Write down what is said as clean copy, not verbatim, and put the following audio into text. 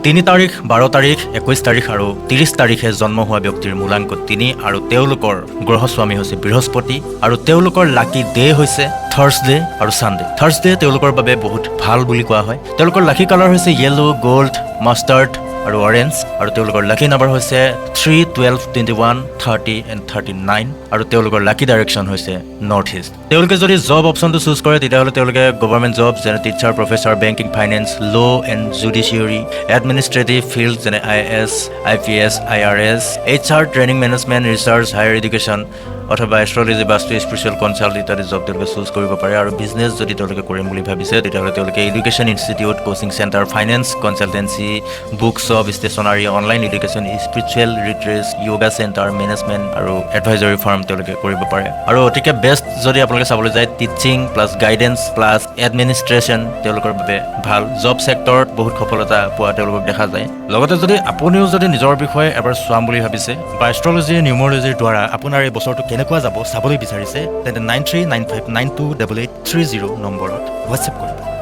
3 তাৰিখ 12 তাৰিখ 21 তাৰিখ আৰু 30 তাৰিখে জন্ম হোৱা ব্যক্তিৰ মূলাংক 3 আৰু তেওঁলোকৰ গ্ৰহস্বামী হৈছে বৃহস্পতি আৰু তেওঁলোকৰ লাকি ডে হৈছে থাৰ্সডে আৰু সানডে। থাৰ্সডে তেওঁলোকৰ বাবে বহুত ভাল বুলি কোৱা হয়। তেওঁলোকৰ লাকি কালাৰ হৈছে য়েলো, গোল্ড, মাষ্টাৰ্ড আৰু অৰেঞ্জ আৰু তেওঁলোকৰ লাকি নাম্বাৰ হৈছে 3, 12, 21, 30 and 39 আৰু তেওঁলোকৰ লাকি ডাইৰেকশ্যন হৈছে নৰ্থ ইষ্ট। তেওঁলোকে যদি জব অপশ্যনটো চুজ কৰে তেতিয়াহ'লে তেওঁলোকে গভৰ্ণমেণ্ট জব যেনে টিচাৰ, প্ৰফেচাৰ, বেংকিং, ফাইনেন্স, ল' এণ্ড জুডিচিয়াৰী, এডমিনিষ্ট্ৰেটিভ ফিল্ড যেনে IAS, IPS, IRS, HR, training management, research, higher education অথবা এষ্ট্ৰলজি বা স্পিৰিচুৱেল কনচাল্ট ইত্যাদি জব তেওঁলোকে চুজ কৰিব পাৰে। আৰু বিজনেছ যদি তেওঁলোকে কৰিম বুলি ভাবিছে তেতিয়াহ'লে তেওঁলোকে education institute, coaching centre, finance, consultancy, book shop, stationery, online education, spiritual retreats, yoga centre, management আৰু এডভাইজৰী ফাৰ্ম তেওঁলোকে কৰিব পাৰে। আৰু অতিকে বেষ্ট যদি আপোনালোকে চাবলৈ যায় teaching plus guidance plus administration তেওঁলোকৰ বাবে ভাল। জব ছেক্টৰত বহুত সফলতা পোৱা তেওঁলোকক দেখা যায়। লগতে যদি আপুনিও যদি নিজৰ বিষয়ে এবাৰ চোৱাম বুলি ভাবিছে বা এষ্ট্ৰলজি নিউমৰলজিৰ দ্বাৰা আপোনাৰ এই বছৰটো কেনেকুৱা যাব চাবলৈ বিচাৰিছে তেন্তে 9395928830 নম্বৰত হোৱাটছএপ কৰিব।